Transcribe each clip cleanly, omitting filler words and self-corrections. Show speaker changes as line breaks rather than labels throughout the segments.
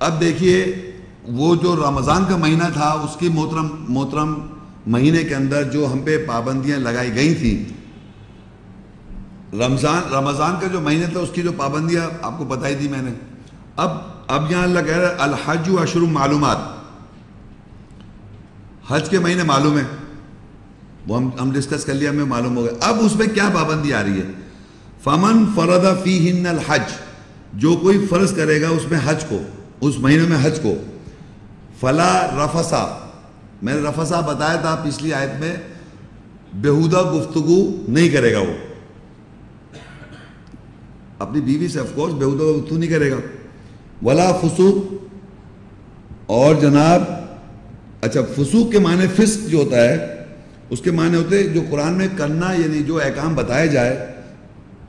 اب دیکھیے وہ جو رمضان کا مہینہ تھا اس کی محترم مہینے کے اندر جو ہم پہ پابندیاں لگائی گئی تھیں، رمضان کا جو مہینہ تھا اس کی جو پابندیاں آپ کو بتائی تھی میں نے. اب یہاں اللہ کہہ رہا ہے الحج اشہر معلومات، حج کے مہینے معلوم ہے، وہ ہم ڈسکس کر لیا، ہمیں معلوم ہو گیا. اب اس میں کیا پابندی آ رہی ہے؟ فمن فرض فیہن الحج، جو کوئی فرض کرے گا اس میں حج کو، اس مہینے میں حج کو، فلا رفسا، میں نے رفسا بتایا تھا پچھلی آیت میں، بیہودہ گفتگو نہیں کرے گا، وہ اپنی بیوی سے آف کورس بیہودہ گفتگو نہیں کرے گا. ولا فسوق، اور جناب اچھا فسوق کے معنی فسق جو ہوتا ہے اس کے معنی ہوتے ہیں جو قرآن میں کرنا، یعنی جو احکام بتایا جائے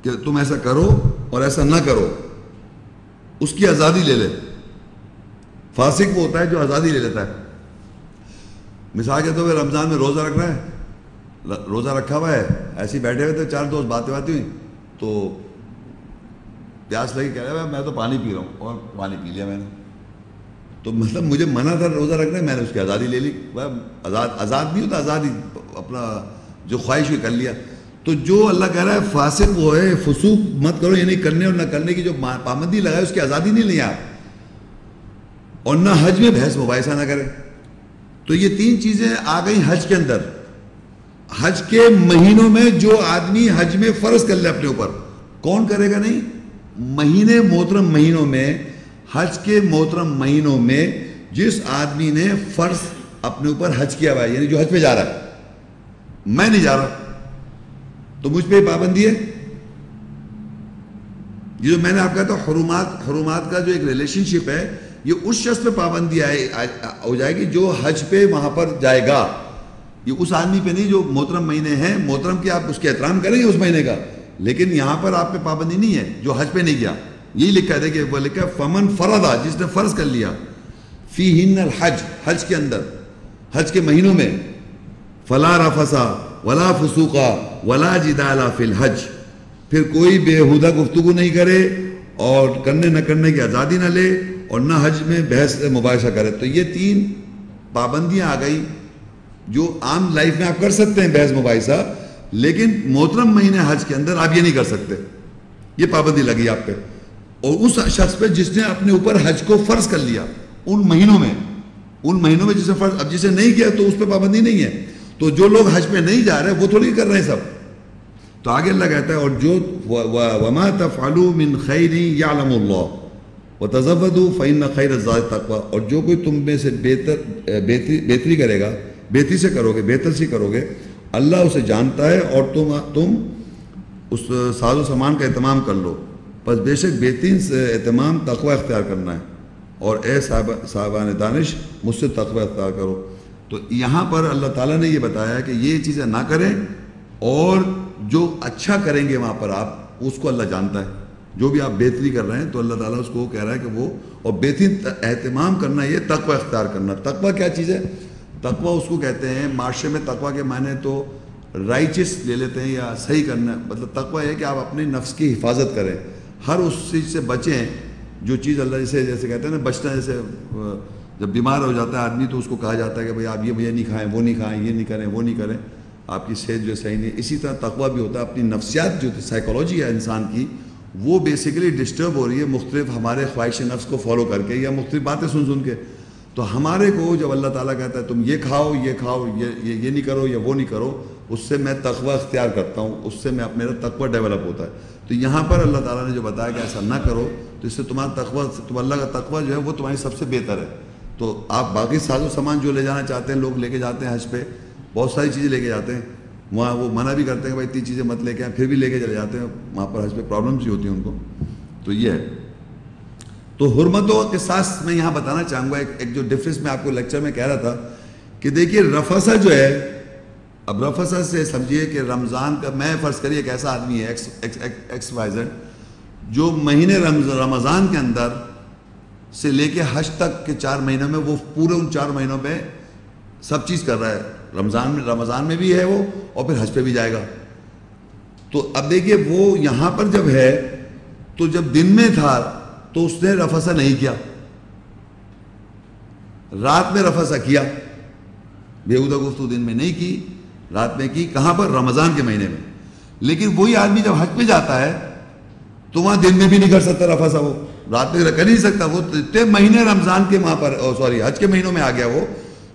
کہ تم ایسا کرو اور ایسا نہ کرو، اس کی آزادی لے لے. فاسق وہ ہوتا ہے جو آزادی لے لیتا ہے. مثال کے طور پہ رمضان میں روزہ رکھ رہا ہے، روزہ رکھا ہوا ہے، ایسے ہی بیٹھے ہوئے تھے، چار دوست باتیں ہوئی تو پیاس لگی، کہہ رہا ہے میں تو پانی پی رہا ہوں، اور پانی پی لیا میں نے. تو مطلب مجھے منع تھا روزہ رکھنے، میں نے اس کی آزادی لے لی. آزاد نہیں ہوتا، آزادی اپنا جو خواہش ہوئی کر لیا. تو جو اللہ کہہ رہا ہے فاسق وہ ہے، فسوق مت کرو، یعنی کرنے اور نہ کرنے کی جو پابندی لگائے اس کی آزادی نہیں لیں آپ، اور نہ حج میں بحث مباحثہ نہ کرے. تو یہ تین چیزیں آ گئی حج کے اندر. حج کے مہینوں میں جو آدمی حج میں فرض کر لے اپنے اوپر، کون کرے گا نہیں؟ مہینے محترم مہینوں میں، حج کے محترم مہینوں میں جس آدمی نے فرض اپنے اوپر حج کیا ہوا ہے، یعنی جو حج پہ جا رہا ہے، میں نہیں جا رہا تو مجھ پہ پابندی ہے. یہ جو میں نے آپ کہا تھا حرمات کا جو ایک ریلیشن شپ ہے، یہ اس شخص پہ پابندی ہو جائے گی جو حج پہ وہاں پر جائے گا. یہ اس آدمی پہ نہیں جو محترم مہینے ہیں، محترم کی آپ اس کے احترام کریں گے اس مہینے کا، لیکن یہاں پر آپ پہ پابندی نہیں ہے جو حج پہ نہیں گیا. یہی لکھا ہے، دیکھیں وہ لکھا ہے فمن فرضا، جس نے فرض کر لیا، فیہن الحج، حج کے اندر، حج کے مہینوں میں، فلا رفسا ولا فسوقا ولا جدال فی الحج، پھر کوئی بےہودہ گفتگو نہیں کرے اور کرنے نہ کرنے کی آزادی نہ لے اور نہ حج میں بحث مباحثہ کرے. تو یہ تین پابندیاں آ گئی جو عام لائف میں آپ کر سکتے ہیں بحث مباحثہ، لیکن محترم مہینے حج کے اندر آپ یہ نہیں کر سکتے. یہ پابندی لگی آپ پہ اور اس شخص پہ جس نے اپنے اوپر حج کو فرض کر لیا ان مہینوں میں جسے فرض، اب جسے نہیں کیا تو اس پہ پابندی نہیں ہے. تو جو لوگ حج پہ نہیں جا رہے وہ تھوڑی کر رہے ہیں سب. تو آگے اللہ کہتا ہے اور جو وما تفعلوا من خیر یعلم اللہ وتزودوا فإن خیر الزاد التقوی، اور جو کوئی تم میں سے بہتری کرے گا، بہتری سے کرو گے، بہتر سے کرو گے، اللہ اسے جانتا ہے، اور تم اس ساز و سامان کا اہتمام کر لو. بس بے شک بہترین سے اہتمام تقوی اختیار کرنا ہے، اور اے صاحبان دانش مجھ سے تقوی اختیار کرو. تو یہاں پر اللہ تعالیٰ نے یہ بتایا کہ یہ چیزیں نہ کریں، اور جو اچھا کریں گے وہاں پر آپ اس کو اللہ جانتا ہے. جو بھی آپ بہتری کر رہے ہیں تو اللہ تعالیٰ اس کو کہہ رہا ہے کہ وہ، اور بہترین اہتمام کرنا یہ تقوی اختیار کرنا. تقوی کیا چیز ہے؟ تقوی اس کو کہتے ہیں معاشرے میں، تقوی کے معنی تو رائچس لے لیتے ہیں یا صحیح کرنا. مطلب تقوی ہے کہ آپ اپنے نفس کی حفاظت کریں، ہر اس چیز سے بچیں جو چیز اللہ جیسے کہتے ہیں نا بچنا. جیسے جب بیمار ہو جاتا ہے آدمی تو اس کو کہا جاتا ہے کہ بھائی آپ یہ نہیں کھائیں، وہ نہیں کھائیں، یہ نہیں کریں، وہ نہیں کریں، آپ کی صحت جو صحیح نہیں. اسی طرح تقوی بھی ہوتا ہے، اپنی نفسیات جو سائیکالوجی ہے انسان کی، وہ بیسیکلی ڈسٹرب ہو رہی ہے مختلف ہمارے خواہش نفس کو فالو کر کے یا مختلف باتیں سن کے. تو ہمارے کو جب اللہ تعالیٰ کہتا ہے تم یہ کھاؤ، یہ نہیں کرو یا وہ نہیں کرو، اس سے میں تقوی اختیار کرتا ہوں، اس سے میرا تقوی ڈیولپ ہوتا ہے. تو یہاں پر اللہ تعالیٰ نے جو بتایا کہ ایسا نہ کرو، تو اس سے تمہارا تم اللہ کا تقوی جو ہے وہ تمہاری سب سے بہتر ہے. تو آپ باقی ساز و سامان جو لے جانا چاہتے ہیں، لوگ لے کے جاتے ہیں حج پہ، بہت ساری چیزیں لے کے جاتے ہیں، وہاں وہ منع بھی کرتے ہیں کہ بھائی اتنی چیزیں مت لے کے آئیں، پھر بھی لے کے چلے جاتے ہیں. وہاں پر حج پہ پرابلمس بھی ہوتی ہیں ان کو. تو یہ ہے. تو حرمتوں کے ساتھ میں یہاں بتانا چاہوں گا ایک جو ڈفرینس میں آپ کو لیکچر میں کہہ رہا تھا کہ دیکھیے رفسا جو ہے، اب رفسا سے سمجھیے کہ رمضان کا، میں فرض کریے ایک ایسا آدمی ہے ایکس وائی زیڈ جو مہینے رمضان کے اندر سے لے کے حج تک کے 4 مہینوں میں، وہ پورے ان 4 مہینوں میں سب چیز کر رہا ہے. رمضان میں بھی ہے وہ، اور پھر حج پہ بھی جائے گا. تو اب دیکھیے وہ یہاں پر جب ہے تو جب دن میں تھا تو اس نے رفسا نہیں کیا، رات میں رفث کیا، بیہودہ گفتگو دن میں نہیں کی، رات میں کی. کہاں پر؟ رمضان کے مہینے میں. لیکن وہی آدمی جب حج پہ جاتا ہے تو وہاں دن میں بھی نہیں کر سکتا رفث، وہ رات میں کر نہیں سکتا. وہ اتنے مہینے رمضان کے وہاں پر حج کے مہینوں میں آ گیا وہ،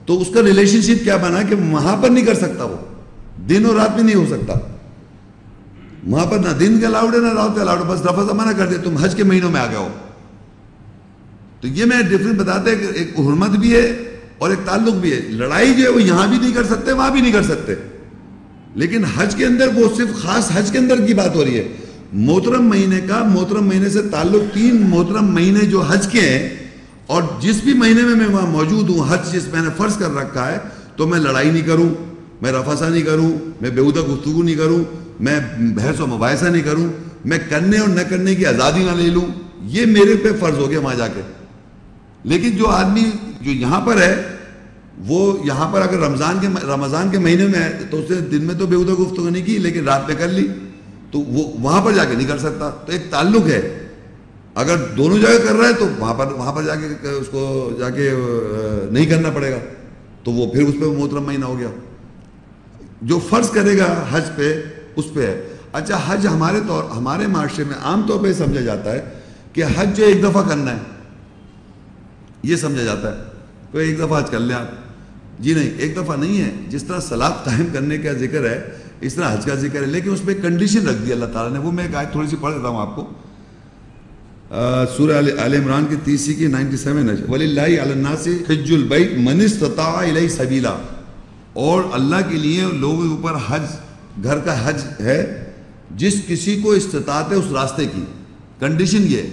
تو اس کا ریلیشن شپ کیا بنا کہ وہاں پر نہیں کر سکتا، وہ دن اور رات میں نہیں ہو سکتا. وہاں پر نہ دن کے الاؤڈ ہے نہ رات کے الاؤڈ ہے، بس رفث منع کر دیا، تم حج کے مہینوں میں آ گئے ہو. تو یہ میں ڈفرینس بتاتے ہیں کہ ایک حرمت بھی ہے اور ایک تعلق بھی ہے. لڑائی جو ہے وہ یہاں بھی نہیں کر سکتے، وہاں بھی نہیں کر سکتے. لیکن حج کے اندر وہ صرف خاص حج کے اندر کی بات ہو رہی ہے. محترم مہینے کا، محترم مہینے سے تعلق 3 محترم مہینے جو حج کے ہیں، اور جس بھی مہینے میں وہاں موجود ہوں، حج جس میں نے فرض کر رکھا ہے، تو میں لڑائی نہیں کروں، میں رفثہ نہیں کروں، میں بیہودہ گفتگو نہیں کروں، میں بحث و مباحثہ نہیں کروں، میں کرنے اور نہ کرنے کی آزادی نہ لے لوں. یہ میرے پہ فرض ہو گیا وہاں جا کے. لیکن جو آدمی جو یہاں پر ہے، وہ یہاں پر اگر رمضان کے مہینے میں ہے تو اس نے دن میں تو بیہودہ گفتگو نہیں کی، لیکن رات میں کر لی، تو وہ وہاں پر جا کے نہیں کر سکتا. تو ایک تعلق ہے. اگر دونوں جگہ کر رہا ہے تو وہاں پر جا کے اس کو جا کے نہیں کرنا پڑے گا، تو وہ پھر اس پہ محترم مہینہ ہو گیا. جو فرض کرے گا حج پہ اس پہ ہے. اچھا، حج ہمارے معاشرے میں عام طور پہ سمجھا جاتا ہے کہ حج جو ایک دفعہ کرنا ہے، یہ سمجھا جاتا ہے کوئی ایک دفعہ حج کر لیں آپ. جی نہیں، ایک دفعہ نہیں ہے. جس طرح صلاۃ قائم کرنے کا ذکر ہے اس طرح حج کا ذکر ہے، لیکن اس میں ایک کنڈیشن رکھ دی اللہ تعالیٰ نے. وہ میں ایک آیت تھوڑی سی پڑھ دیتا ہوں آپ کو. سورہ آل عمران کی 30 کی 97 ہے. وَلِلَّهِ عَلَى النَّاسِ حِجُّ الْبَيْتِ مَنِ اسْتَطَاعَ إِلَيْهِ سَبِيلًا. اور اللہ کے لیے لوگوں کے اوپر حج، گھر کا حج ہے جس کسی کو استطاعت ہے اس راستے کی. کنڈیشن یہ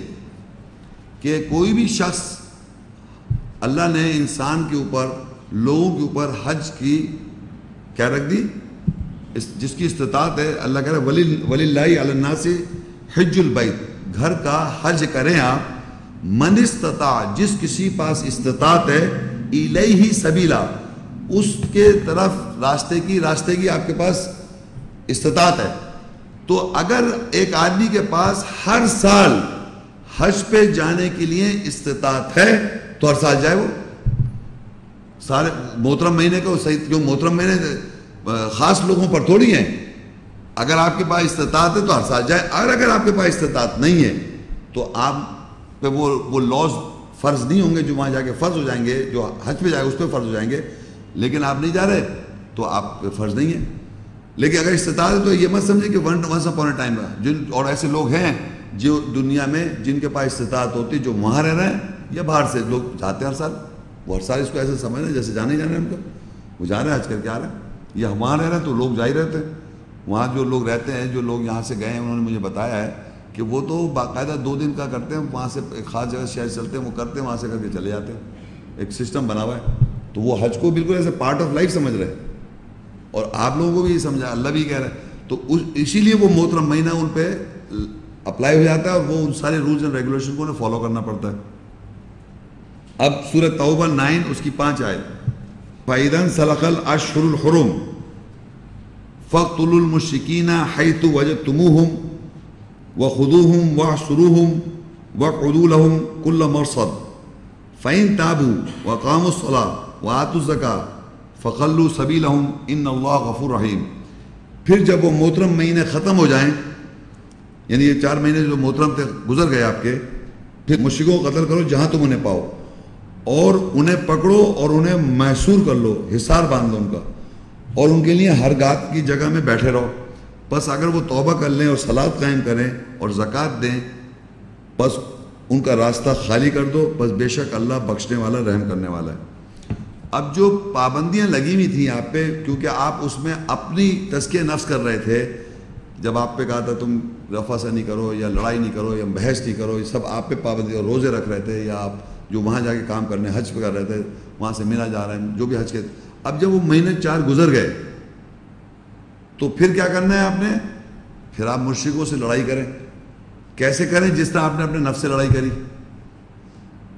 کہ کوئی بھی شخص، اللہ نے انسان کے اوپر، لوگوں کے اوپر حج کی کیا رکھ دی؟ جس کی استطاعت ہے. اللہ کہہ رہا ہے وَلِلَّهِ عَلَى النَّاسِ حِجُّ الْبَيْتِ، گھر کا حج کریں آپ. من استطاع، جس کسی پاس استطاعت ہے، الیہ سبیلا، اس کے طرف راستے کی آپ کے پاس استطاعت ہے. تو اگر ایک آدمی کے پاس ہر سال حج پہ جانے کے لیے استطاعت ہے تو ہر سال جائے. وہ سارے محترم مہینے کا صحیح، جو محترم مہینے خاص لوگوں پر تھوڑی ہیں. اگر آپ کے پاس استطاعت ہے تو ہر سال جائے. اگر آپ کے پاس استطاعت نہیں ہے تو آپ پہ وہ لاز فرض نہیں ہوں گے جو وہاں جا کے فرض ہو جائیں گے. جو حج پہ جائے اس پہ فرض ہو جائیں گے، لیکن آپ نہیں جا رہے تو آپ پہ فرض نہیں ہے. لیکن اگر استطاعت ہے تو یہ مت سمجھے کہ ونس اپون اے ٹائم اور ایسے لوگ ہیں جو دنیا میں جن کے پاس استطاعت ہوتی، جو وہاں رہ رہے ہیں یا باہر سے لوگ جاتے ہیں ہر سال. وہ ہر سال اس کو ایسے سمجھ رہے ہیں جیسے جانے ان کو، وہ جا رہے ہیں حج کر کے آ رہے ہیں. یا وہاں رہ رہے ہیں تو لوگ جا ہی رہتے ہیں. وہاں جو لوگ رہتے ہیں، جو لوگ یہاں سے گئے ہیں، انہوں نے مجھے بتایا ہے کہ وہ تو باقاعدہ 2 دن کا کرتے ہیں. وہاں سے ایک خاص جگہ شہر چلتے ہیں، وہ کرتے ہیں، وہاں سے کر کے چلے جاتے ہیں. ایک سسٹم بنا ہوا ہے. تو وہ حج کو بالکل ایسے پارٹ آف لائف سمجھ رہے ہیں. اور آپ لوگوں کو بھی یہ سمجھا، اللہ بھی کہہ رہا ہے. تو اسی لیے وہ محترم مہینہ ان پہ اپلائی ہو جاتا ہے، اور وہ ان سارے رولز اینڈ ریگولیشن کو انہیں فالو کرنا پڑتا ہے. اب سورہ توبہ 9 اس کی 5 آیت. فَإِذَا انْسَلَخَ الْأَشْهُرُ الْحُرُمُ فَاقْتُلُوا الْمُشْرِكِينَ حَيْثُ وَجَدتُّمُوهُمْ وَخُذُوهُمْ وَاحْصُرُوهُمْ وَاقْعُدُوا لَهُمْ كُلَّ مَرْصَدٍ فَإِن تَابُوا وَأَقَامُوا الصَّلَاةَ وَآتُوا الزَّكَاةَ فَخَلُّوا سَبِيلَهُمْ إِنَّ اللَّهَ غَفُورٌ رَحِيمٌ. پھر جب وہ محترم مہینے ختم ہو جائیں، یعنی یہ 4 مہینے جو محترم تھے گزر گئے آپ کے، پھر مشرکوں کو قتل کرو جہاں تم انہیں پاؤ، اور انہیں پکڑو اور انہیں محصور کر لو، حصار باندھ لو ان کا، اور ان کے لیے ہر گات کی جگہ میں بیٹھے رہو. بس اگر وہ توبہ کر لیں اور صلاۃ قائم کریں اور زکوٰۃ دیں، بس ان کا راستہ خالی کر دو. بس بے شک اللہ بخشنے والا، رحم کرنے والا ہے. اب جو پابندیاں لگی ہوئی تھیں آپ پہ، کیونکہ آپ اس میں اپنی تزکیہ نفس کر رہے تھے، جب آپ پہ کہا تھا تم رفث نہیں کرو یا لڑائی نہیں کرو یا بحث نہیں کرو، یہ سب آپ پہ پابندی، اور روزے رکھ رہے تھے، یا آپ جو وہاں جا کے کام کرنے حج پہ کر رہے تھے، وہاں سے مینا جا رہے ہیں، جو بھی حج کے. اب جب وہ مہینے 4 گزر گئے تو پھر کیا کرنا ہے آپ نے؟ پھر آپ مشرکوں سے لڑائی کریں. کیسے کریں؟ جس طرح آپ نے اپنے نفس سے لڑائی کری.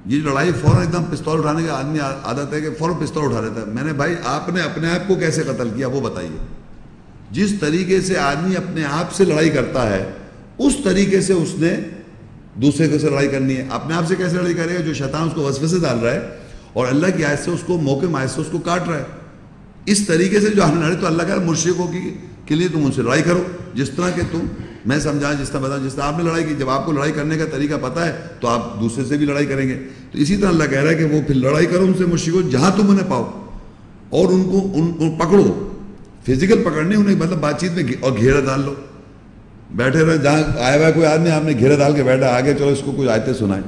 یہ لڑائی فوراً ایک دم پستول اٹھانے کا آدمی عادت ہے کہ فوراً پستول اٹھا لیتا ہے. میں نے بھائی آپ نے اپنے آپ کو کیسے قتل کیا وہ بتائیے. جس طریقے سے آدمی اپنے آپ سے لڑائی کرتا ہے اس طریقے سے اس نے دوسرے کو سے لڑائی کرنی ہے. اپنے آپ سے کیسے لڑائی کرے گا؟ جو شیطان اس کو وسوسے ڈال رہا ہے اور اللہ کی آیت سے اس کو موقع آیت سے اس کو کاٹ رہا ہے. اس طریقے سے جو ہم نے لڑے تو اللہ کہہ رہا ہے مشرکوں کے لیے تم ان سے لڑائی کرو جس طرح کہ تم میں سمجھا جس طرح بتاؤں جس طرح آپ نے لڑائی کی. جب آپ کو لڑائی کرنے کا طریقہ پتہ ہے تو آپ دوسرے سے بھی لڑائی کریں گے. تو اسی طرح اللہ کہہ رہا ہے کہ وہ پھر لڑائی کرو ان سے مشرکوں جہاں تم انہیں پاؤ اور ان کو پکڑو. فزیکل پکڑنے انہیں مطلب بات چیت میں اور گھیرا ڈال لو. بیٹھے رہے جہاں آیا ہوا کوئی آدمی آپ نے گھیرا ڈال کے بیٹھا آگے چلو اس کو کچھ آیتیں سنائیں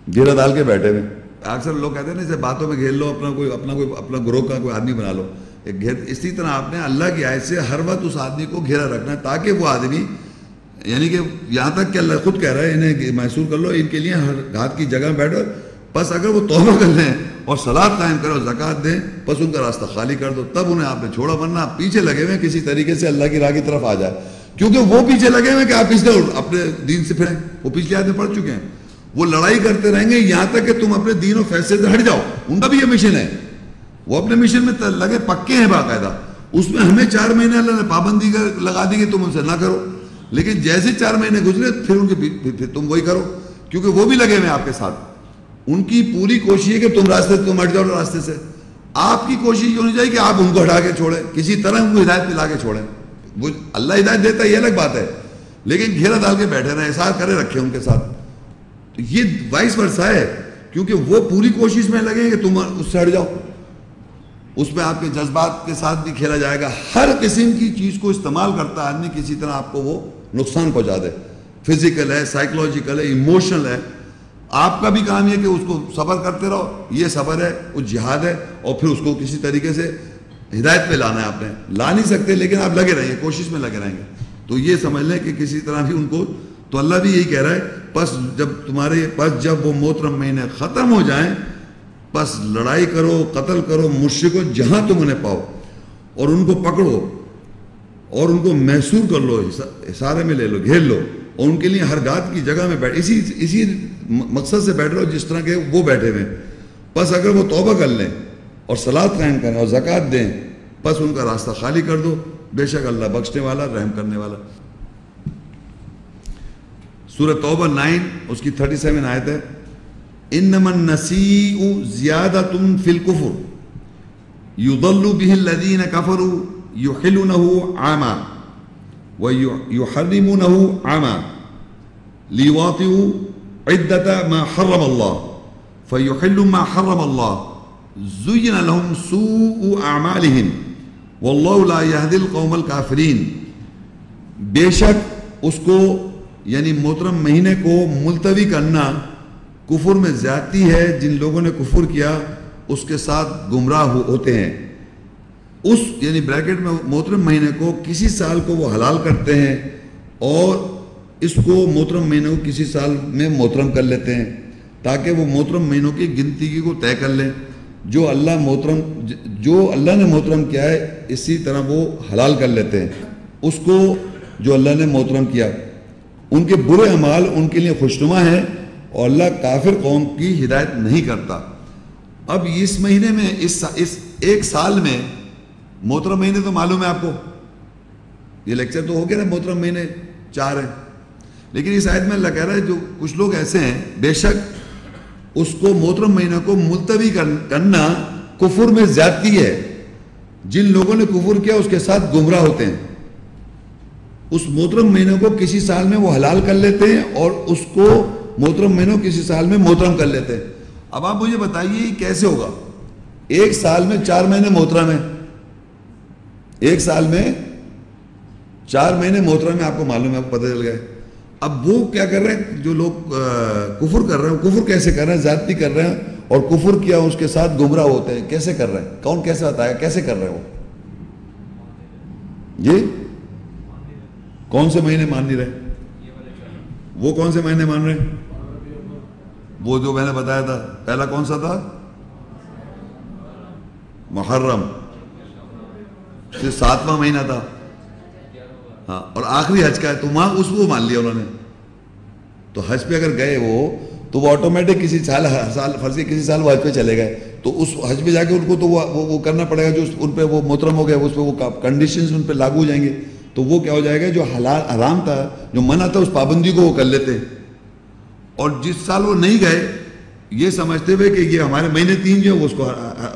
گھیرا ڈال کے بیٹھے ہوئے. اکثر لوگ کہتے ہیں نا اسے باتوں میں گھیر لو اپنا گروہ کا کوئی آدمی بنا لو. اسی طرح آپ نے اللہ کی آیت سے ہر وقت اس آدمی کو گھیرا رکھنا ہے تاکہ وہ آدمی یعنی کہ یہاں تک کہ اللہ خود کہہ رہا ہے انہیں محسوس کر لو ان کے لیے ہر گھات کی جگہ بیٹھو. بس اگر وہ توبہ کر لیں اور صلاۃ قائم کرو زکوٰۃ دیں بس ان کا راستہ خالی کر دو تب انہیں آپ نے چھوڑا. ورنہ آپ پیچھے لگے ہوئے کسی طریقے سے اللہ کی راہ کی طرف آ جائے کیونکہ وہ پیچھے لگے ہوئے کہ آپ پچھلے اپنے دین سے پھریں. وہ پچھلے آدمی پڑھ چکے ہیں. وہ لڑائی کرتے رہیں گے یہاں تک کہ تم اپنے دین و فیصلے سے ہٹ جاؤ. ان کا بھی یہ مشن ہے. وہ اپنے مشن میں لگے پکے ہیں باقاعدہ. اس میں ہمیں 4 مہینے اللہ نے پابندی لگا دی کہ تم ان سے نہ کرو. لیکن جیسے 4 مہینے گزرے پھر ان کے پھر تم وہی کرو کیونکہ وہ بھی لگے ہوئے ہیں آپ کے ساتھ. ان کی پوری کوشش ہے کہ تم راستے سے تم ہٹ جاؤ راستے سے. آپ کی کوشش یہ ہونی چاہیے کہ آپ ان کو ہٹا کے چھوڑیں کسی طرح ان کو ہدایت پہ لا کے چھوڑیں. وہ اللہ ہدایت دیتا ہے یہ الگ بات ہے لیکن گھیرا ڈال کے بیٹھے رہے احساس کرے رکھے ان کے ساتھ. تو یہ وائس ورثہ ہے کیونکہ وہ پوری کوشش میں لگے کہ تم اس سے ہٹ جاؤ. اس میں آپ کے جذبات کے ساتھ بھی کھیلا جائے گا. ہر قسم کی چیز کو استعمال کرتا آدمی کسی طرح آپ کو وہ نقصان پہنچا دے. فزیکل ہے سائیکولوجیکل ہے ایموشنل ہے. آپ کا بھی کام یہ کہ اس کو صبر کرتے رہو. یہ صبر ہے وہ جہاد ہے اور پھر اس کو کسی طریقے سے ہدایت پہ لانا ہے. آپ نے لا نہیں سکتے لیکن آپ لگے رہیں گے کوشش میں لگے رہیں گے. تو یہ سمجھ لیں کہ کسی طرح بھی ان کو تو اللہ بھی یہی کہہ رہا ہے پس جب وہ محترم مہینے ختم ہو جائیں بس لڑائی کرو قتل کرو مشرکوں جہاں تم انہیں پاؤ اور ان کو پکڑو اور ان کو محصور کر لو اشارے میں لے لو گھیر لو اور ان کے لیے ہر گات کی جگہ میں بیٹھ اسی مقصد سے بیٹھ رہو جس طرح کے وہ بیٹھے ہوئے. بس اگر وہ توبہ کر لیں اور صلاۃ قائم کریں اور زکوٰۃ دیں بس ان کا راستہ خالی کر دو. بے شک اللہ بخشنے والا رحم کرنے والا. سورہ توبہ 9 اس کی 37 آیت ہے. انما النسیء زیادۃ فی الکفر یضل به الذین کفروا یحلونہ عاما ویحرمونہ عاما لیواطئوا عدۃ ما حرم اللہ فیحلوا ما حرم اللہ زین لهم سوء اعمالهم واللہ لا یہدی القوم الکافرین. بے شک اس کو یعنی محترم مہینے کو ملتوی کرنا کفر میں زیادتی ہے. جن لوگوں نے کفر کیا اس کے ساتھ گمراہ ہوتے ہیں. اس یعنی بریکٹ میں محترم مہینے کو کسی سال کو وہ حلال کرتے ہیں اور اس کو محترم مہینے کو کسی سال میں محترم کر لیتے ہیں تاکہ وہ محترم مہینوں کی گنتی کو طے کر لیں. جو اللہ نے محترم کیا ہے اسی طرح وہ حلال کر لیتے ہیں اس کو جو اللہ نے محترم کیا. ان کے برے اعمال ان کے لیے خوشنما ہیں اور اللہ کافر قوم کی ہدایت نہیں کرتا. اب اس مہینے میں اس ایک سال میں محترم مہینے تو معلوم ہے آپ کو یہ لیکچر تو ہو گیا نا محترم مہینے 4 ہیں لیکن اس آیت میں اللہ کہہ رہا ہے جو کچھ لوگ ایسے ہیں بے شک اس کو محترم مہینہ کو ملتوی کرنا کفر میں زیادتی ہے. جن لوگوں نے کفر کیا اس کے ساتھ گمراہ ہوتے ہیں. اس محترم مہینوں کو کسی سال میں وہ حلال کر لیتے ہیں اور اس کو محترم مہینوں کسی سال میں محترم کر لیتے ہیں. اب آپ مجھے بتائیے کیسے ہوگا. ایک سال میں 4 مہینے محترم ہیں. ایک سال میں 4 مہینے محترم ہیں. آپ کو معلوم ہے آپ کو پتہ چل گئے. اب وہ کیا کر رہے ہیں جو لوگ کفر کر رہے ہیں کفر کیسے کر رہے ہیں زیادتی کر رہے ہیں اور کفر کیا اس کے ساتھ گمراہ ہوتے ہیں. کیسے کر رہے ہیں کون کیسے بتایا کیسے کر رہے ہیں وہ جی کون سے مہینے مان نہیں رہے وہ کون سے مہینے مان رہے ہیں وہ جو میں نے بتایا تھا پہلا کون سا تھا محرم پھر 7واں مہینہ تھا ہاں اور آخری حج کا ہے تو وہاں اس کو مان لیا انہوں نے. تو حج پہ اگر گئے تو وہ آٹومیٹک کسی سال فرضی کسی سال وہ حج پہ چلے گئے تو اس حج پہ جا کے ان کو تو وہ کرنا پڑے گا جو ان پہ وہ محترم ہو گئے اس پہ وہ کنڈیشنز ان پہ لاگو ہو جائیں گے. تو وہ کیا ہو جائے گا جو حرام تھا جو منع تھا اس پابندی کو وہ کر لیتے. اور جس سال وہ نہیں گئے یہ سمجھتے ہوئے کہ یہ ہمارے مہینے 3 جو ہے اس کو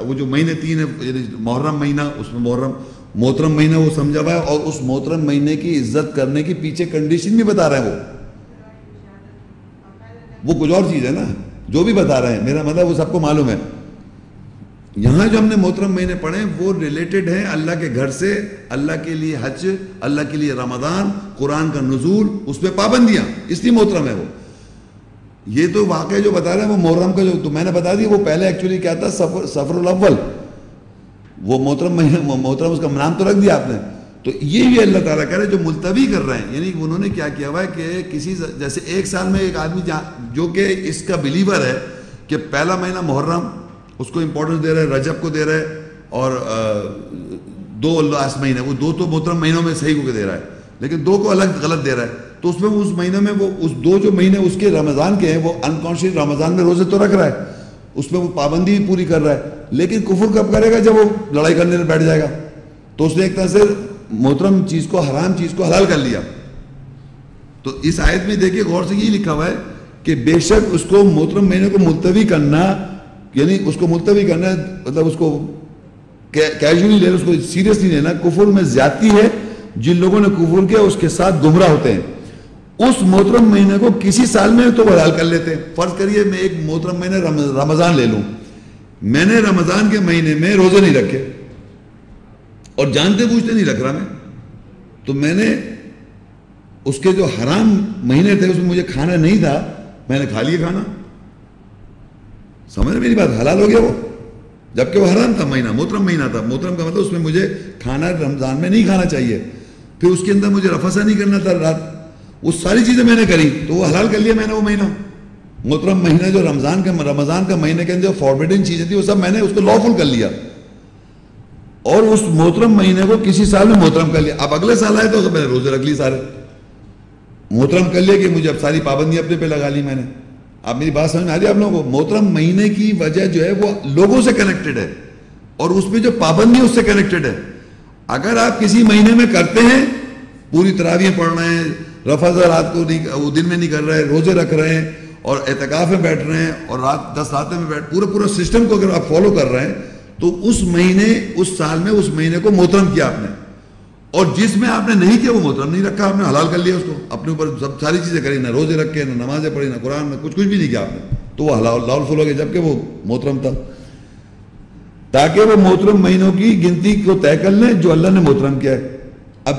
وہ جو مہینے 3 ہے یعنی محرم مہینہ اس میں محترم مہینہ وہ سمجھا ہوا ہے اور اس محترم مہینے کی عزت کرنے کی پیچھے کنڈیشن بھی بتا رہے ہیں وہ کچھ اور چیز ہے نا جو بھی بتا رہے ہیں میرا مطلب وہ سب کو معلوم ہے. یہاں جو ہم نے محترم مہینے پڑھے وہ ریلیٹڈ ہیں اللہ کے گھر سے, اللہ کے لیے حج, اللہ کے لیے رمضان, قرآن کا نزول, اس پہ پابندیاں, اس لیے محترم ہے وہ. یہ تو واقعہ جو بتا رہے ہیں وہ محرم کا جو تو میں نے بتا دیا وہ پہلے ایکچولی کیا تھا سفر الاول, وہ محترم مہینہ محترم اس کا نام تو رکھ دیا آپ نے. تو یہ بھی اللہ تعالیٰ کہہ رہے جو ملتوی کر رہے ہیں یعنی انہوں نے کیا کیا ہوا ہے کہ کسی جیسے ایک سال میں ایک آدمی جو کہ اس کا بلیور ہے کہ پہلا مہینہ محرم اس کو امپورٹنس دے رہے ہیں, رجب کو دے رہے ہیں اور 2 لاسٹ مہینے وہ 2 تو محترم مہینوں میں صحیح کو دے رہا ہے لیکن 2 کو الگ غلط دے رہا ہے. تو اس میں اس مہینے میں وہ اس 2 جو مہینے اس کے رمضان کے ہیں وہ انکانشیس رمضان میں روزے تو رکھ رہا ہے, اس میں وہ پابندی بھی پوری کر رہا ہے, لیکن کفر کب کرے گا جب وہ لڑائی کرنے میں بیٹھ جائے گا. تو اس نے ایک طرح سے محترم چیز کو حرام چیز کو حلال کر لیا. تو اس آیت میں دیکھیے غور سے یہ لکھا ہوا ہے کہ بے شک اس کو محترم مہینے کو ملتوی کرنا یعنی اس کو ملتوی کرنا مطلب اس کو کیجولی لینا, اس کو سیریس نہیں لینا. کفر میں زیادتی ہے, جن لوگوں نے کفر کیا اس کے ساتھ گمراہ ہوتے ہیں. اس محترم مہینے کو کسی سال میں تو حلال کر لیتے ہیں. فرض کریے میں ایک محترم مہینے رمضان لے لوں, میں نے رمضان کے مہینے میں روزے نہیں رکھے اور جانتے بوجھتے نہیں رکھ رہا میں, تو میں نے اس کے جو حرام مہینے تھے اس میں مجھے کھانا نہیں تھا, میں نے کھا لیا کھانا. سمجھ میری بات, حلال ہو گیا وہ, جبکہ وہ حرام تھا مہینہ, محترم مہینہ تھا. محترم کا مطلب اس میں مجھے کھانا رمضان میں نہیں کھانا چاہیے, پھر اس کے اندر مجھے رفسا نہیں کرنا تھا رات, وہ ساری چیزیں میں نے کری تو وہ حلال کر لیا میں نے وہ مہینہ. محترم مہینہ جو رمضان کا مہینے کے اندر جو فاربیڈن چیزیں تھی وہ سب میں نے اس کو لافل کر لیا اور اس محترم مہینے کو کسی سال میں محترم کر لیا. اب اگلے سال آئے تو میں نے روزے رکھ لی سارے, محترم کر لیا کہ مجھے اب ساری پابندی اپنے پہ لگا لی میں نے. آپ میری بات سمجھ میں آ رہی ہے آپ لوگوں کو؟ محترم مہینے کی وجہ جو ہے وہ لوگوں سے کنیکٹڈ ہے اور اس میں جو پابندی اس سے کنیکٹڈ ہے. اگر آپ کسی مہینے میں کرتے ہیں, پوری تراویح پڑھ رہے ہیں, رفض رات کو نہیں وہ دن میں نہیں کر رہے, روزے رکھ رہے ہیں اور اعتکاف میں بیٹھ رہے ہیں اور رات 10 راتیں میں بیٹھ پورا سسٹم کو اگر آپ فالو کر رہے ہیں تو اس مہینے اس سال میں اس مہینے کو محترم کیا آپ نے. اور جس میں آپ نے نہیں کیا وہ محترم نہیں رکھا, آپ نے حلال کر لیا اس کو, اپنے اوپر سب ساری چیزیں کری, نہ روزے رکھے, نہ نمازیں پڑھی, نہ قرآن میں کچھ بھی نہیں کیا آپ نے, تو وہ حلال فل ہو گیا جبکہ وہ محترم تھا. تاکہ وہ محترم مہینوں کی گنتی کو طے کر لیں جو اللہ نے محترم کیا ہے. اب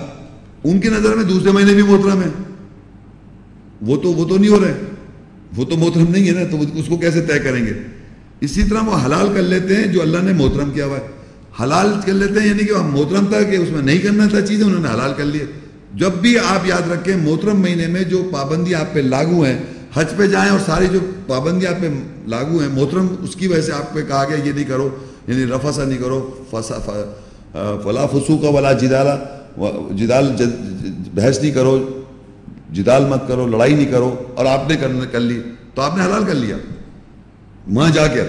ان کی نظر میں دوسرے مہینے بھی محترم ہیں, وہ تو نہیں ہو رہے, وہ تو محترم نہیں ہے نا, تو اس کو کیسے طے کریں گے. اسی طرح وہ حلال کر لیتے ہیں جو اللہ نے محترم کیا ہوا ہے, حلال کر لیتے ہیں یعنی کہ محترم تھا کہ اس میں نہیں کرنا تھا چیزیں انہوں نے حلال کر لی. جب بھی آپ یاد رکھیں محترم مہینے میں جو پابندی آپ پہ لاگو ہیں, حج پہ جائیں اور ساری جو پابندی آپ پہ لاگو ہیں محترم اس کی وجہ سے آپ پہ کہا گیا یہ نہیں کرو, یعنی رفث نہیں کرو, فلا فسوق ولا جدال بحث نہیں کرو, جدال مت کرو, لڑائی نہیں کرو, اور آپ نے کر لی تو آپ نے حلال کر لیا وہاں جا کر.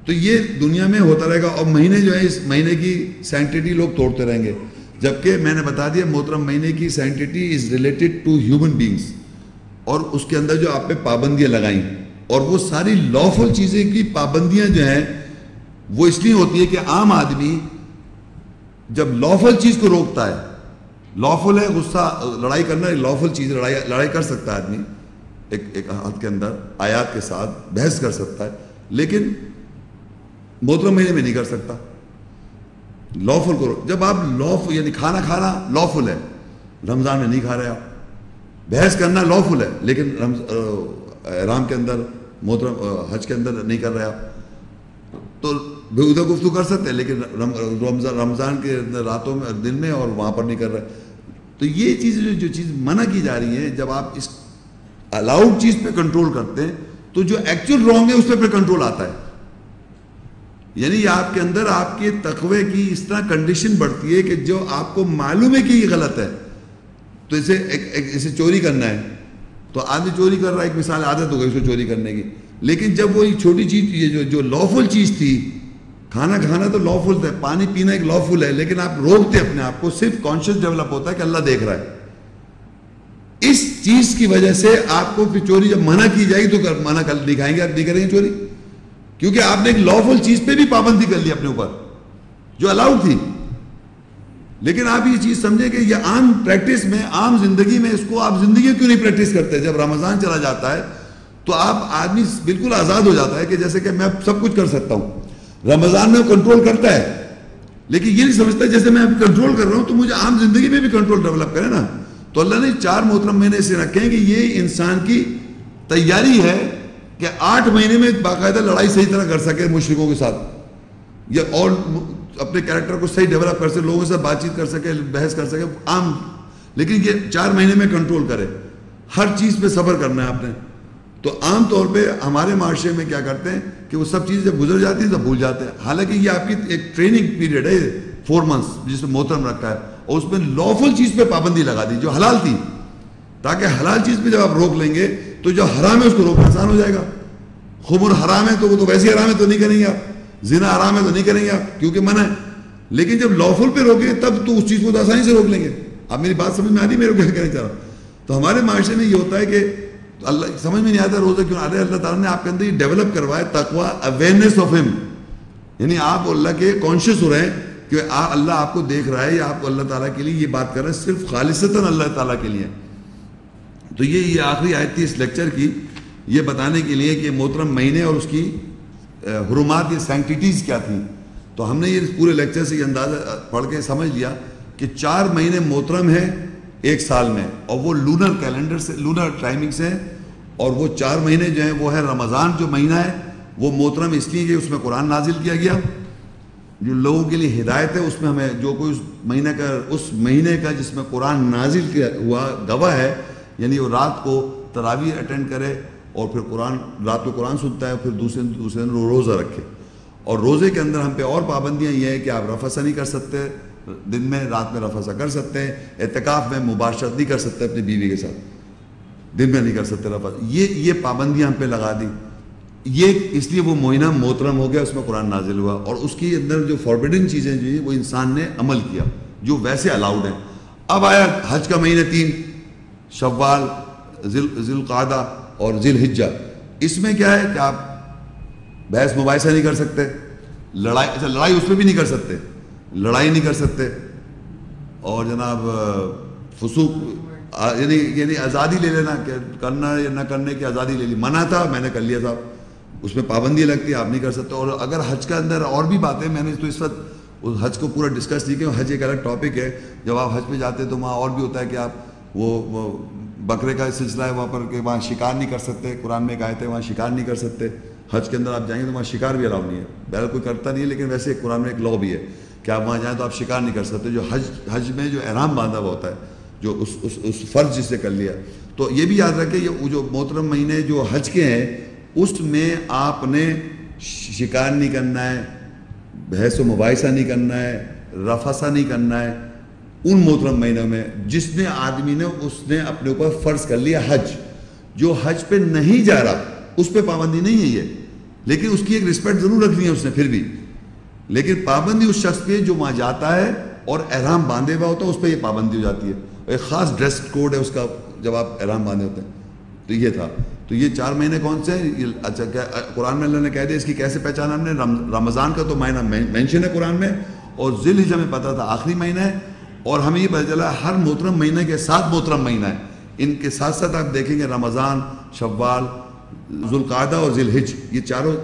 تو یہ دنیا میں ہوتا رہے گا اور مہینے جو ہے اس مہینے کی سینکٹیٹی لوگ توڑتے رہیں گے, جبکہ میں نے بتا دیا محترم مہینے کی sanctity is related to human beings, اور اس کے اندر جو آپ پہ پابندیاں لگائیں اور وہ ساری لافل چیزیں کی پابندیاں جو ہیں وہ اس لیے ہوتی ہے کہ عام آدمی جب لافل چیز کو روکتا ہے, لافل ہے غصہ لڑائی کرنا, لافل چیز لڑائی کر سکتا ہے آدمی ایک حد کے اندر آیات کے ساتھ بحث کر سکتا ہے, لیکن محترم مہینے میں نہیں کر سکتا. لافل کرو, جب آپ یعنی کھانا لافل ہے, رمضان میں نہیں کھا رہے آپ, بحث کرنا لافل ہے لیکن احرام کے اندر محترم حج کے اندر نہیں کر رہے آپ, تو ادھر گفتگو کر سکتے ہیں لیکن رمضان کے راتوں میں دن میں اور وہاں پر نہیں کر رہے. تو یہ چیزیں جو چیز منع کی جا رہی ہیں, جب آپ اس الاؤڈ چیز پہ کنٹرول کرتے ہیں تو جو ایکچوئل رانگ ہے اس پہ کنٹرول آتا ہے. یعنی آپ کے اندر آپ کے تقوی کی اس طرح کنڈیشن بڑھتی ہے کہ جو آپ کو معلوم ہے کہ یہ غلط ہے, تو اسے چوری کرنا ہے تو آدمی چوری کر رہا ہے, ایک مثال عادت ہو گئی اس کو چوری کرنے کی, لیکن جب وہ چھوٹی چیز یہ جو لافل چیز تھی, کھانا کھانا تو لافل تھا, پانی پینا ایک لافل ہے, لیکن آپ روکتے اپنے آپ کو, صرف کانشیس ڈیولپ ہوتا ہے کہ اللہ دیکھ رہا ہے. اس چیز کی وجہ سے آپ کو پھر چوری جب منع کی جائے گی تو منع کر دکھائیں گے، آپ نہیں کریں گے چوری، کیونکہ آپ نے ایک لافل چیز پہ بھی پابندی کر لی اپنے اوپر جو الاؤڈ تھی. لیکن آپ یہ چیز سمجھیں کہ یہ عام پریکٹس میں، عام زندگی میں اس کو آپ زندگی میں کیوں نہیں پریکٹس کرتے؟ جب رمضان چلا جاتا ہے تو آپ آدمی بالکل آزاد ہو جاتا ہے کہ جیسے کہ میں سب کچھ کر سکتا ہوں. رمضان میں کنٹرول کرتا ہے لیکن یہ نہیں سمجھتا جیسے میں اب کنٹرول کر رہا ہوں تو مجھے عام زندگی میں بھی کنٹرول ڈیولپ کرے نا. تو اللہ نے 4 محترم مہینے سے رکھے ہیں کہ یہ انسان کی تیاری ہے کہ 8 مہینے میں باقاعدہ لڑائی صحیح طرح کر سکے مشرکوں کے ساتھ، یا اور اپنے کیریکٹر کو صحیح ڈیولپ کر سکے، لوگوں سے بات چیت کر سکے، بحث کر سکے عام. لیکن یہ 4 مہینے میں کنٹرول کرے، ہر چیز پہ صبر کرنا ہے آپ نے. تو عام طور پہ ہمارے معاشرے میں کیا کرتے ہیں کہ وہ سب چیزیں جب گزر جاتی ہیں تو بھول جاتے ہیں. حالانکہ یہ آپ کی ایک ٹریننگ پیریڈ ہے 4 months جس میں محترم رکھا ہے، اور اس میں لافل چیز پہ پابندی لگا دی جو حلال تھی، تاکہ حلال چیز پہ جب آپ روک لیں گے تو جو حرام ہے اس کو روکنا آسان ہو جائے گا. خمر حرام ہے تو وہ تو ویسے ہی حرام ہے تو نہیں کریں گے آپ. زنا حرام ہے تو نہیں کریں گے آپ کیونکہ منع ہے. لیکن جب لافل پہ روکیں گے تب تو اس چیز کو تو آسانی سے روک لیں گے. آپ میری بات سمجھ میں آتی میرے کو کیا کہنا چاہ رہا ہوں؟ تو ہمارے معاشرے میں یہ ہوتا ہے کہ اللہ سمجھ میں نہیں آتا روزہ کیوں آ رہا ہے. اللہ تعالیٰ نے آپ کے اندر یہ ڈیولپ کروایا تقویٰ، اویئرنیس آف ہم، یعنی آپ اللہ کے کانشیس ہو رہے ہیں کہ اللہ آپ کو دیکھ رہا ہے یا آپ کو اللہ تعالیٰ کے لیے یہ بات کر رہے ہیں صرف خالصتاً اللہ تعالیٰ کے لیے. تو یہ آخری آیت تھی اس لیکچر کی، یہ بتانے کے لیے کہ محترم مہینے اور اس کی حرمات یا سینکٹیٹیز کیا تھیں. تو ہم نے یہ پورے لیکچر سے یہ اندازہ پڑھ کے سمجھ لیا کہ 4 مہینے محترم ہیں ایک سال میں، اور وہ لونر کیلنڈر سے، لونر ٹائمنگ سے، اور وہ 4 مہینے جو ہیں وہ ہے رمضان جو مہینہ ہے وہ محترم اس لیے کہ اس میں قرآن نازل کیا گیا، جو لوگوں کے لیے ہدایت ہے. اس میں ہمیں جو کوئی اس مہینے کا جس میں قرآن نازل کیا ہوا گواہ ہے، یعنی وہ رات کو تراویح اٹینڈ کرے اور پھر رات کو قرآن سنتا ہے، پھر دوسرے دن روزہ رکھے. اور روزے کے اندر ہم پہ اور پابندیاں یہ ہیں کہ آپ رفث نہیں کر سکتے دن میں، رات میں رفث کر سکتے ہیں. اعتکاف میں مباشرت نہیں کر سکتے اپنی بیوی کے ساتھ، دن میں نہیں کر سکتے رفث. یہ پابندیاں ہم پہ لگا دی. یہ اس لیے وہ مہینہ محترم ہو گیا، اس میں قرآن نازل ہوا، اور اس کے اندر جو فاربیڈن چیزیں جو ہیں وہ انسان نے عمل کیا جو ویسے الاؤڈ ہیں. اب آیا حج کا مہینہ 3، شوال، ذی القعدہ اور ذی الحجہ. اس میں کیا ہے کہ آپ بحث مباحثہ نہیں کر سکتے، لڑائی اس میں بھی نہیں کر سکتے، لڑائی نہیں کر سکتے، اور جناب فسوق یعنی آزادی لے لینا کہ کرنا یا نہ کرنے کی آزادی لے لی. منع تھا میں نے کر لیا صاحب، اس میں پابندی لگتی ہے، آپ نہیں کر سکتے. اور اگر حج کا اندر اور بھی باتیں، میں نے تو اس وقت اس حج کو پورا ڈسکس نہیں کیا، حج ایک الگ ٹاپک ہے. جب آپ حج پہ جاتے ہیں تو وہاں اور بھی ہوتا ہے کہ آپ وہ بکرے کا سلسلہ ہے وہاں پر کہ وہاں شکار نہیں کر سکتے. قرآن میں آیت ہے وہاں شکار نہیں کر سکتے. حج کے اندر آپ جائیں گے تو وہاں شکار بھی الاؤ نہیں ہے، بہرحال کوئی کرتا نہیں ہے، لیکن ویسے قرآن میں ایک لا بھی ہے کہ آپ وہاں جائیں تو آپ شکار نہیں کر سکتے. جو حج میں جو احرام باندھا ہوا ہوتا ہے، جو اس فرض جس سے کر لیا. تو یہ بھی یاد رکھیں یہ جو محترم مہینے جو حج کے ہیں اس میں آپ نے شکار نہیں کرنا ہے، بحث و مباحثہ نہیں کرنا ہے، رفثہ نہیں کرنا ہے ان محترم مہینوں میں. جس نے آدمی نے اس نے اپنے اوپر فرض کر لیا حج، جو حج پہ نہیں جا رہا اس پہ پابندی نہیں ہے یہ، لیکن اس کی ایک رسپیکٹ ضرور رکھنی ہے اس نے پھر بھی. لیکن پابندی اس شخص پہ جو وہاں جاتا ہے اور احرام باندھے ہوا ہوتا ہے، اس پہ یہ پابندی ہو جاتی ہے. ایک خاص ڈریس کوڈ ہے اس کا جب آپ احرام باندھے ہوتے ہیں. تو یہ تھا. تو یہ 4 مہینے کون سے ہیں؟ اچھا کیا قرآن میں اللہ نے کہہ دیا اس کی کیسے پہچانا ہم نے؟ رمضان کا تو مہینہ مینشن ہے قرآن میں، اور ذی الحجہ میں پتا تھا آخری مہینہ ہے. اور ہمیں یہ پتہ چلا ہر محترم مہینے کے 7 محترم مہینہ ہے. ان کے ساتھ ساتھ آپ دیکھیں گے رمضان، شوال، ذو القعدہ اور ذی الحجہ، یہ چاروں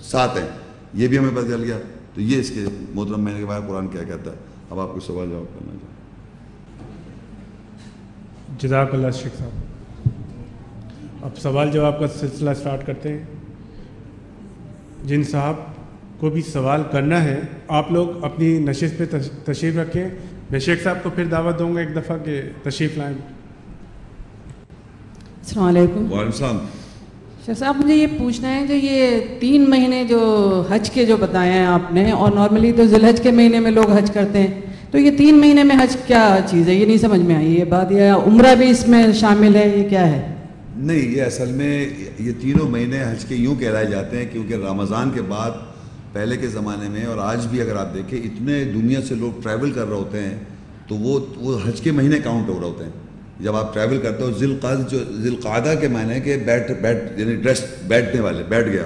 7 ہیں. یہ بھی ہمیں پتہ چل گیا. تو یہ اس کے محترم مہینے کے بارے میں قرآن کیا کہتا ہے. اب آپ کو سوال جواب کرنا چاہیے.
جزاک اللہ شیخ صاحب. اب سوال جواب کا سلسلہ سٹارٹ کرتے ہیں. جن صاحب کو بھی سوال کرنا ہے آپ لوگ اپنی نشست پہ تشریف رکھیں. میں شیخ صاحب کو پھر دعوت دوں گا ایک دفعہ کہ تشریف لائیں.
السلام علیکم.
وعلیکم السلام.
شیخ صاحب مجھے یہ پوچھنا ہے جو یہ 3 مہینے جو حج کے جو بتائے ہیں آپ نے، اور نارملی تو ذی الحجہ کے مہینے میں لوگ حج کرتے ہیں، تو یہ 3 مہینے میں حج کیا چیز ہے؟ یہ نہیں سمجھ میں آئی یہ بات. یا عمرہ بھی اس میں شامل ہے؟ یہ کیا ہے؟
نہیں، یہ اصل میں یہ تینوں مہینے حج کے یوں کہلائے جاتے ہیں کیونکہ رمضان کے بعد پہلے کے زمانے میں اور آج بھی اگر آپ دیکھیں اتنے دنیا سے لوگ ٹریول کر رہے ہوتے ہیں تو وہ حج کے مہینے کاؤنٹ ہو رہے ہوتے ہیں. جب آپ ٹریول کرتے ہو ذوالقعدہ کے معنی ہے کہ بیٹھ یعنی بیٹھنے والے، بیٹھ گیا.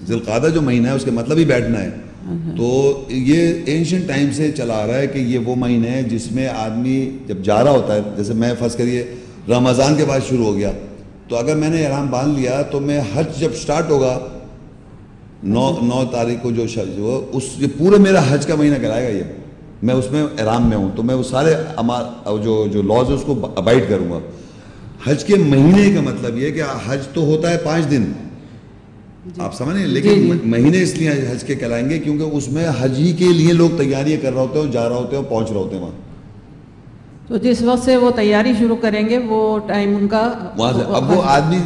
ذوالقعدہ جو مہینہ ہے اس کے مطلب ہی بیٹھنا ہے. تو یہ اینشنٹ ٹائم سے چلا آ رہا ہے کہ یہ وہ مہینے ہے جس میں آدمی جب جا رہا ہوتا ہے، جیسے میں فرض کریے رمضان کے بعد شروع ہو گیا، تو اگر میں نے احرام باندھ لیا تو میں حج جب سٹارٹ ہوگا 9 تاریخ کو جو یہ پورے میرا حج کا مہینہ کہلائے گا. یہ میں اس میں احرام میں ہوں تو میں وہ سارے جو لاز ہے اس کو ابائڈ کروں گا. حج کے مہینے کا مطلب یہ کہ حج تو ہوتا ہے 5 دن، آپ سمجھیں، لیکن مہینے اس لیے حج کے کہلائیں گے کیونکہ اس میں حج ہی کے لیے لوگ تیاریاں کر رہے ہوتے ہیں، جا رہے ہوتے ہیں، پہنچ رہے ہوتے ہیں وہاں.
تو جس وقت سے وہ تیاری شروع کریں گے وہ ٹائم ان کا
وہاں سے اب وہ آدمی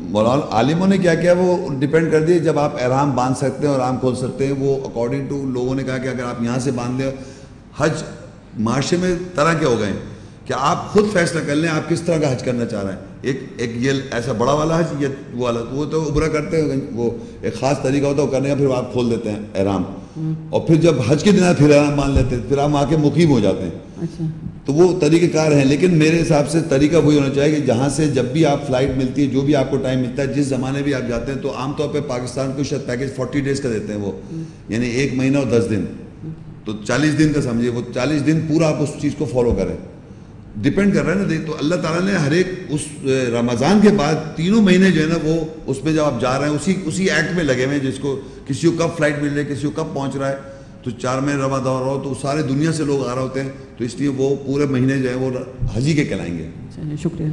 مولانا عالموں نے کیا کیا وہ ڈیپینڈ کر دیے. جب آپ احرام باندھ سکتے ہیں اور احرام کھول سکتے ہیں، وہ اکارڈنگ ٹو لوگوں نے کہا کہ اگر آپ یہاں سے باندھ لیں. حج معاشرے میں طرح کے ہو گئے ہیں کہ آپ خود فیصلہ کر لیں آپ کس طرح کا حج کرنا چاہ رہے ہیں. ایک یہ ایسا بڑا والا حج، یہ وہ والا، وہ تو عمرہ کرتے ہیں، وہ ایک خاص طریقہ ہوتا ہے وہ کرنے کا، پھر آپ کھول دیتے ہیں احرام، اور پھر جب حج کے دن آپ پھر احرام باندھ لیتے ہیں، پھر آپ آ کے مقیم ہو جاتے ہیں. تو وہ طریقہ کار ہیں. لیکن میرے حساب سے طریقہ وہی ہونا چاہیے کہ جہاں سے جب بھی آپ فلائٹ ملتی ہے، جو بھی آپ کو ٹائم ملتا ہے، جس زمانے بھی آپ جاتے ہیں، تو عام طور پہ پاکستان کو شاید پیکیج 40 ڈیز کا دیتے ہیں وہ، یعنی 1 مہینہ اور 10 دن، تو 40 دن کا سمجھیے. وہ 40 دن پورا آپ اس چیز کو فالو کریں. ڈپینڈ کر رہا ہے نا. تو اللہ تعالیٰ نے ہر ایک اس رمضان کے بعد 3 مہینے جو ہے نا وہ اس میں جب آپ جا رہے ہیں اسی ایکٹ میں لگے ہوئے ہیں، جس کو کسی کو کب فلائٹ مل رہی ہے، کسی کو کب پہنچ رہا ہے. تو 4 مہینے رمضان ہو رہا ہو تو سارے دنیا سے لوگ آ رہے ہوتے ہیں، تو اس لیے وہ پورے مہینے جو ہے وہ حجی کے کہلائیں گے.
شکریہ.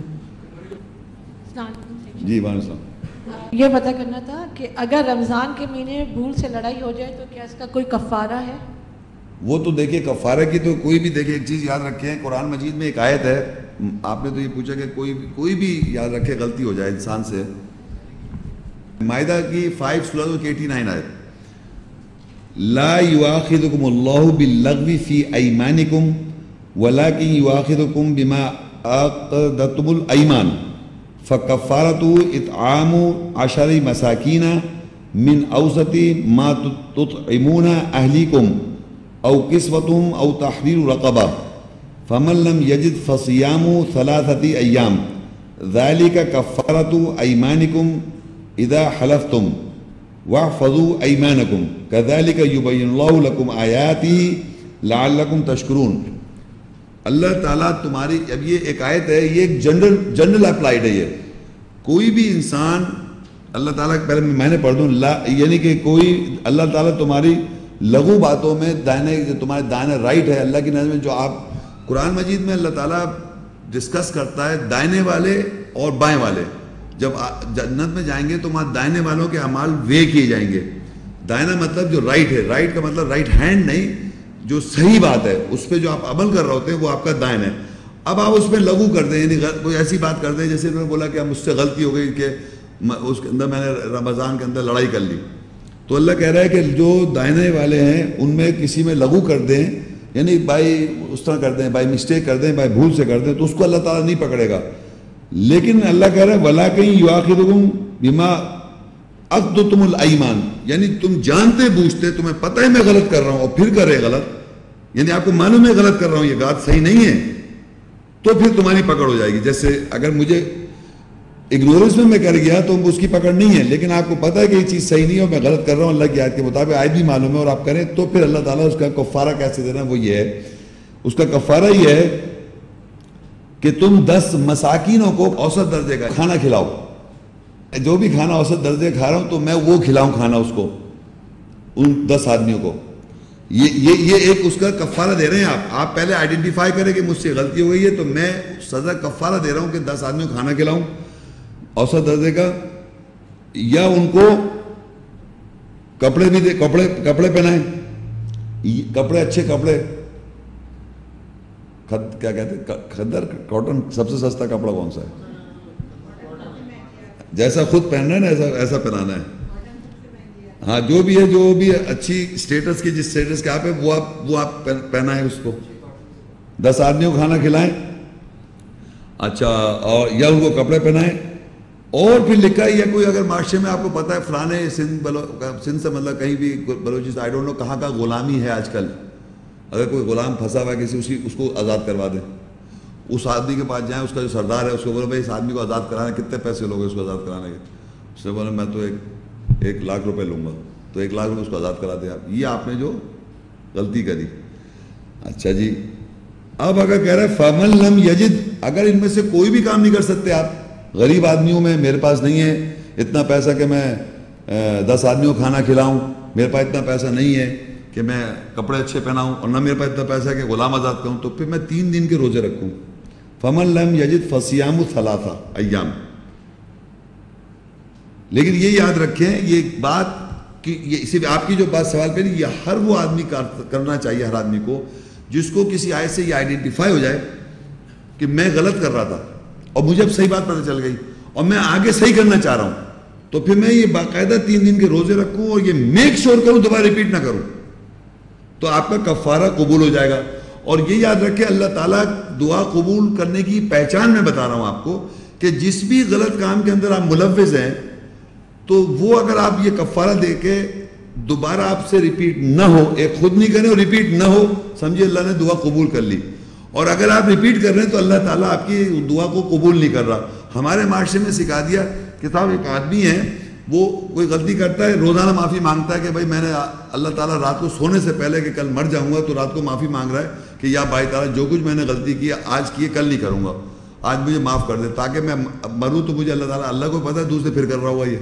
جی وعلیکم السلام.
یہ پتہ کرنا تھا کہ اگر رمضان کے مہینے بھول سے لڑائی ہو جائے تو کیا اس کا کوئی کفارہ ہے؟
وہ تو دیکھیے کفارہ کی تو کوئی بھی دیکھیے ایک چیز یاد رکھیں، قرآن مجید میں ایک آیت ہے، آپ نے تو یہ پوچھا کہ کوئی بھی یاد رکھے غلطی ہو جائے انسان سے. مائدہ کی 5 سورہ 89 آیت، لا یؤاخذکم اللہ باللغو فی ایمانکم ولکن یؤاخذکم بما عقدتم الایمان فکفارتہ اطعام 10 مساکین من اوسط ما تطعمون اہلیکم او کسوتہم او تحریر رقبہ فمن لم یجد فصیام 3 ایام ذالک کفارۃ ایمانکم اذا حلفتم واحفظوا ایمانکم کذالک یبین اللہ لکم آیاتہ لعلکم تشکرون. اللہ تعالیٰ تمہاری، اب یہ ایک آیت ہے، یہ ایک جنرل اپلائیڈ ہے. یہ کوئی بھی انسان، اللہ تعالیٰ پہلے میں نے پڑھ دوں، یعنی کہ کوئی اللہ تعالیٰ تمہاری لغو باتوں میں جو تمہارے دائنے رائٹ ہے اللہ کی نظر میں، جو آپ قرآن مجید میں اللہ تعالیٰ ڈسکس کرتا ہے دائنے والے اور بائیں والے. جب جنت میں جائیں گے تو وہاں دائنے والوں کے اعمال وے کیے جائیں گے. دائنا مطلب جو رائٹ ہے، رائٹ کا مطلب رائٹ ہینڈ نہیں، جو صحیح بات ہے اس پہ جو آپ عمل کر رہے ہوتے ہیں وہ آپ کا دائن ہے. اب آپ اس پہ لغو کر دیں، یعنی کوئی ایسی بات کر دیں جیسے انہوں نے بولا کہ مجھ سے غلطی ہو گئی کہ اس کے اندر میں نے رمضان کے اندر لڑائی کر لی، تو اللہ کہہ رہا ہے کہ جو دائنے والے ہیں ان میں کسی میں لغو کر دیں، یعنی بائی اس طرح کر دیں، بائی مسٹیک کر دیں، بائی بھول سے کر دیں، تو اس کو اللہ تعالیٰ نہیں پکڑے گا. لیکن اللہ کہہ رہا ہے وَلَٰكِن يُؤَاخِذُكُم بِمَا عَقَدتُّمُ الْأَيْمَانَ، یعنی تم جانتے بوجھتے، تمہیں پتہ ہے میں غلط کر رہا ہوں اور پھر کر رہے غلط، یعنی آپ کو معلوم ہے غلط کر رہا ہوں، یہ بات صحیح نہیں ہے، تو پھر تمہاری پکڑ ہو جائے گی. جیسے اگر مجھے اگنورنس میں کر گیا تو اس کی پکڑ نہیں ہے، لیکن آپ کو پتہ ہے کہ یہ چیز صحیح نہیں ہے اور میں غلط کر رہا ہوں، اللہ کی آیت کے مطابق آیت بھی معلوم ہے اور آپ کریں، تو پھر اللہ تعالیٰ اس کا کفارہ کیسے دینا، وہ یہ ہے، اس کا کفارہ یہ ہے کہ تم 10 مساکینوں کو اوسط درجے کا کھانا کھلاؤ. جو بھی کھانا اوسط درجے کھا رہا ہوں تو میں وہ کھلاؤں کھانا اس کو، ان 10 آدمیوں کو. یہ ایک اس کا کفارہ دے رہے ہیں. آپ پہلے آئیڈینٹیفائی کریں کہ مجھ سے غلطی ہو گئی ہے، تو میں سزا کفارہ دے رہا ہوں کہ 10 آدمیوں کو کھانا کھلاؤں اوسط درجے کا، یا ان کو کپڑے بھی دے، کپڑے پہنائیں، کپڑے اچھے کپڑے، کیا کہتے ہیں، خدر، کاٹن. سب سے سستا کپڑا کون سا ہے؟ جیسا خود پہننا ہے نا ایسا پہنانا ہے. ہاں جو بھی ہے، جو بھی اچھی اسٹیٹس کی، جس اسٹیٹس کے آپ ہے وہ آپ پہنائیں اس کو. 10 آدمیوں کو کھانا کھلائیں، اچھا، اور یا ان کو کپڑے پہنائیں. اور پھر لکھا ہے، یا کوئی اگر معاشرے میں آپ کو پتہ ہے فلانے سندھ سے مطلب کہیں بھی بلوچستان، آئی ڈونٹ نو کہاں کا غلامی ہے آج کل، اگر کوئی غلام پھنسا ہوا ہے کسی، اس کو آزاد کروا دیں. اس آدمی کے پاس جائیں, اس کا جو سردار ہے اس کو بولے بھائی اس آدمی کو آزاد کرانے کتنے پیسے لوگے اس کو آزاد کرانے کے؟ اس نے بولا میں تو 1 لاکھ روپے لوں گا. تو 1 لاکھ روپے اس کو آزاد کرا دیا. یہ آپ نے جو غلطی کری. اچھا جی, اب اگر کہہ رہے فمن لم یجد, اگر ان میں سے کوئی بھی کام نہیں کر سکتے آپ, غریب آدمیوں میں میرے پاس نہیں ہے اتنا پیسہ کہ میں 10 آدمیوں کو کھانا کھلاؤں, میرے پاس اتنا پیسہ نہیں ہے کہ میں کپڑے اچھے پہناؤں, اور نہ میرے پاس اتنا پیسہ ہے کہ غلام آزاد کروں, تو پھر میں 3 دن کے روزے رکھوں. فمن لم یجد فصیام 3 ایام. لیکن یہ یاد رکھیں یہ بات کہ یہ صرف آپ کی جو بات سوال پہ نہیں, یہ ہر وہ آدمی کرنا چاہیے, ہر آدمی کو جس کو کسی آیت سے یہ آئیڈینٹیفائی ہو جائے کہ میں غلط کر رہا تھا اور مجھے اب صحیح بات پتہ چل گئی اور میں آگے صحیح کرنا چاہ رہا ہوں, تو پھر میں یہ باقاعدہ 3 دن کے روزے رکھوں اور یہ میک شور کروں دوبارہ ریپیٹ نہ کروں, تو آپ کا کفارہ قبول ہو جائے گا. اور یہ یاد رکھیں اللہ تعالیٰ دعا قبول کرنے کی پہچان میں بتا رہا ہوں آپ کو کہ جس بھی غلط کام کے اندر آپ ملوث ہیں تو وہ اگر آپ یہ کفارہ دے کے دوبارہ آپ سے ریپیٹ نہ ہو, ایک خود نہیں کریں اور ریپیٹ نہ ہو, سمجھے اللہ نے دعا قبول کر لی. اور اگر آپ ریپیٹ کر رہے ہیں تو اللہ تعالیٰ آپ کی دعا کو قبول نہیں کر رہا. ہمارے معاشرے میں سکھا دیا کہ صاحب ایک آدمی ہے وہ کوئی غلطی کرتا ہے روزانہ معافی مانگتا ہے کہ بھائی میں نے اللہ تعالیٰ رات کو سونے سے پہلے کہ کل مر جاؤں گا تو رات کو معافی مانگ رہا ہے کہ یا بھائی تعالیٰ جو کچھ میں نے غلطی کی آج کی کل نہیں کروں گا, آج مجھے معاف کر دے تاکہ میں مروں تو مجھے اللہ تعالیٰ, اللہ کو پتہ ہے دوسرے پھر کر رہا ہوا یہ